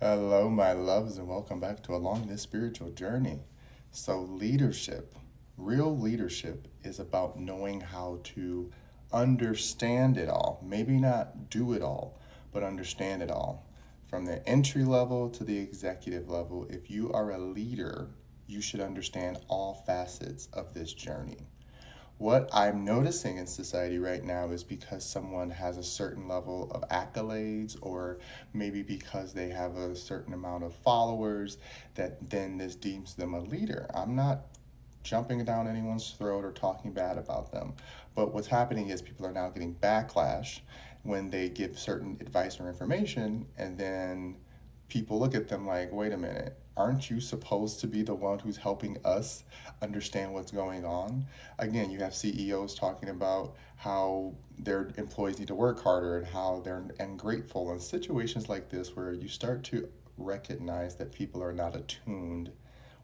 Hello, my loves, and welcome back to Along This Spiritual Journey. So, leadership, real leadership, is about knowing how to understand it all. Maybe not do it all, but understand it all. From the entry level to the executive level, if you are a leader, you should understand all facets of this journey. What I'm noticing in society right now is because someone has a certain level of accolades, or maybe because they have a certain amount of followers, that then this deems them a leader. I'm not jumping down anyone's throat or talking bad about them. But what's happening is people are now getting backlash when they give certain advice or information, and then people look at them like, wait a minute, aren't you supposed to be the one who's helping us understand what's going on? Again, you have CEOs talking about how their employees need to work harder and how they're ungrateful. In situations like this, where you start to recognize that people are not attuned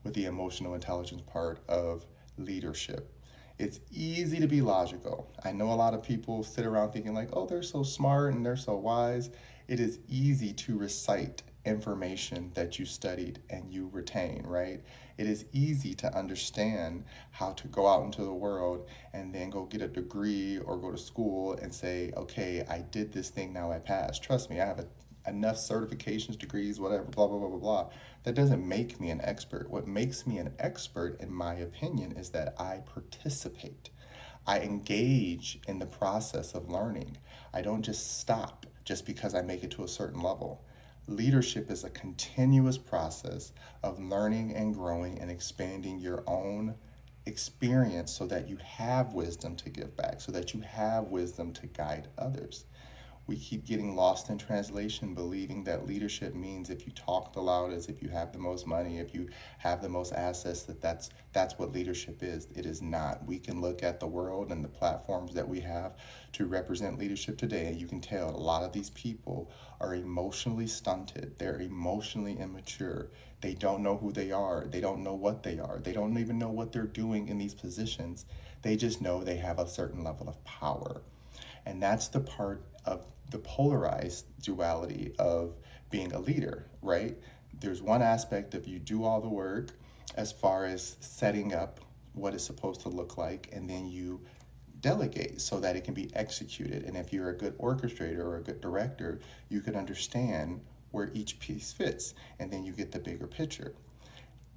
with the emotional intelligence part of leadership. It's easy to be logical. I know a lot of people sit around thinking like, oh, they're so smart and they're so wise. It is easy to recite information that you studied and you retain, right? It is easy to understand how to go out into the world and then go get a degree or go to school and say, okay, I did this thing, now I passed. Trust me, I have enough certifications, degrees, whatever, blah, blah, blah, blah, blah. That doesn't make me an expert. What makes me an expert, in my opinion, is that I participate. I engage in the process of learning. I don't just stop just because I make it to a certain level. Leadership is a continuous process of learning and growing and expanding your own experience so that you have wisdom to give back, so that you have wisdom to guide others. We keep getting lost in translation, believing that leadership means if you talk the loudest, if you have the most money, if you have the most assets, that's what leadership is. It is not. We can look at the world and the platforms that we have to represent leadership today, and you can tell a lot of these people are emotionally stunted. They're emotionally immature. They don't know who they are. They don't know what they are. They don't even know what they're doing in these positions. They just know they have a certain level of power. And that's the part of the polarized duality of being a leader, right? There's one aspect of you do all the work as far as setting up what it's supposed to look like, and then you delegate so that it can be executed. And if you're a good orchestrator or a good director, you can understand where each piece fits, and then you get the bigger picture.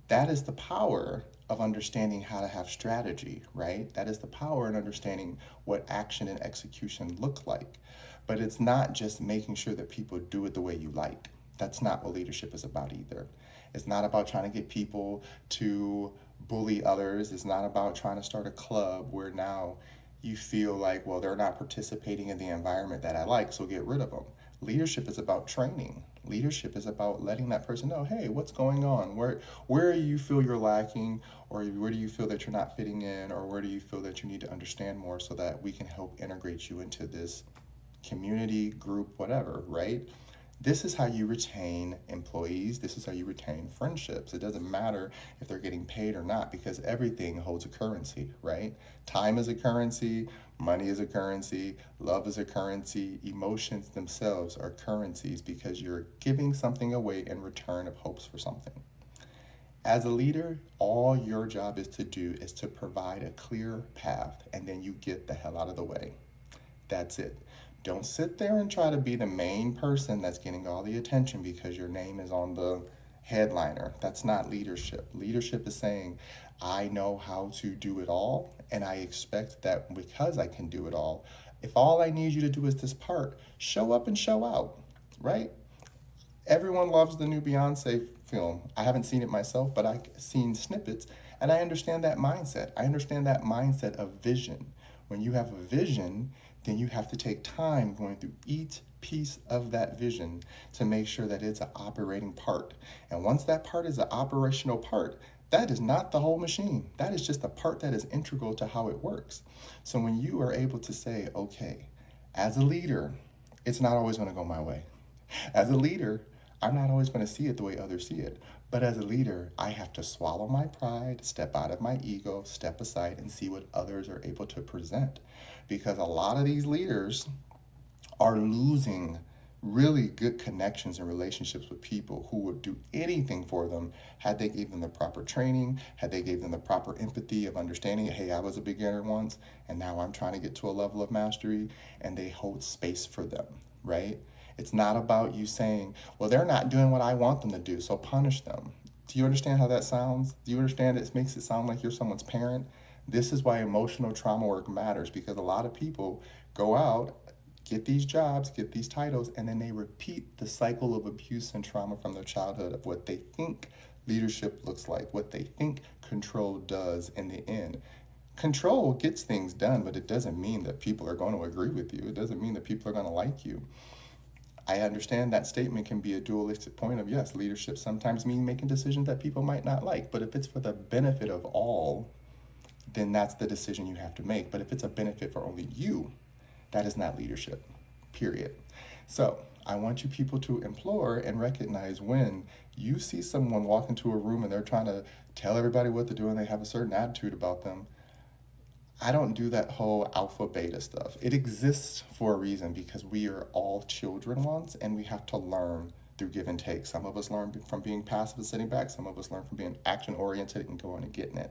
That is the power of understanding how to have strategy, right? That is the power in understanding what action and execution look like. But it's not just making sure that people do it the way you like. That's not what leadership is about either. It's not about trying to get people to bully others. It's not about trying to start a club where now you feel like, well, they're not participating in the environment that I like, so get rid of them. Leadership is about training. Leadership is about letting that person know, hey, what's going on? Where do you feel you're lacking, or where do you feel that you're not fitting in, or where do you feel that you need to understand more so that we can help integrate you into this community, group, whatever, right? This is how you retain employees. This is how you retain friendships. It doesn't matter if they're getting paid or not, because everything holds a currency, right? Time is a currency, money is a currency, love is a currency, emotions themselves are currencies because you're giving something away in return of hopes for something. As a leader, all your job is to do is to provide a clear path, and then you get the hell out of the way. That's it. Don't sit there and try to be the main person that's getting all the attention because your name is on the headliner. That's not leadership. Leadership is saying, I know how to do it all, and I expect that because I can do it all, if all I need you to do is this part, show up and show out, right? Everyone loves the new Beyonce film. I haven't seen it myself, but I've seen snippets, and I understand that mindset. I understand that mindset of vision. When you have a vision, then you have to take time going through each piece of that vision to make sure that it's an operating part. And once that part is an operational part, that is not the whole machine. That is just a part that is integral to how it works. So when you are able to say, okay, as a leader, it's not always going to go my way. As a leader, I'm not always going to see it the way others see it. But as a leader, I have to swallow my pride, step out of my ego, step aside, and see what others are able to present. Because a lot of these leaders are losing really good connections and relationships with people who would do anything for them had they gave them the proper training, had they gave them the proper empathy of understanding, hey, I was a beginner once and now I'm trying to get to a level of mastery, and they hold space for them, right? It's not about you saying, well, they're not doing what I want them to do, so punish them. Do you understand how that sounds? Do you understand it makes it sound like you're someone's parent? This is why emotional trauma work matters, because a lot of people go out, get these jobs, get these titles, and then they repeat the cycle of abuse and trauma from their childhood of what they think leadership looks like, what they think control does in the end. Control gets things done, but it doesn't mean that people are going to agree with you. It doesn't mean that people are going to like you. I understand that statement can be a dualistic point of, yes, leadership sometimes means making decisions that people might not like, but if it's for the benefit of all, then that's the decision you have to make. But if it's a benefit for only you, that is not leadership, period. So I want you people to implore and recognize when you see someone walk into a room and they're trying to tell everybody what to do and they have a certain attitude about them. I don't do that whole alpha beta stuff. It exists for a reason, because we are all children once and we have to learn through give and take. Some of us learn from being passive and sitting back. Some of us learn from being action oriented and going and getting it.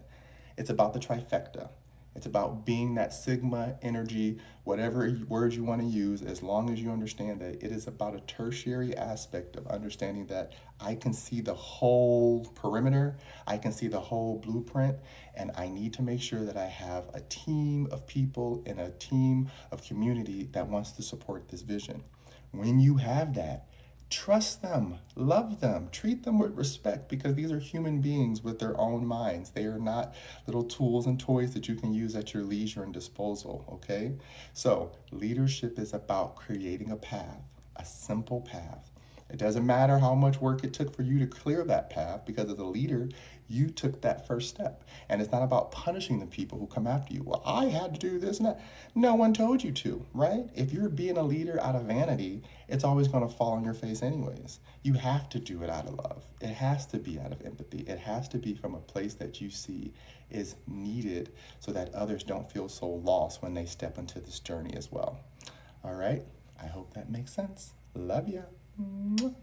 It's about the trifecta. It's about being that sigma energy, whatever word you want to use, as long as you understand that it is about a tertiary aspect of understanding that I can see the whole perimeter, I can see the whole blueprint, and I need to make sure that I have a team of people and a team of community that wants to support this vision. When you have that, trust them, love them, treat them with respect, because these are human beings with their own minds. They are not little tools and toys that you can use at your leisure and disposal, okay? So, leadership is about creating a path, a simple path. It doesn't matter how much work it took for you to clear that path, because as a leader, you took that first step. And it's not about punishing the people who come after you. Well, I had to do this and that. No one told you to, right? If you're being a leader out of vanity, it's always going to fall on your face anyways. You have to do it out of love. It has to be out of empathy. It has to be from a place that you see is needed, so that others don't feel so lost when they step into this journey as well. All right? I hope that makes sense. Love ya. Mwah.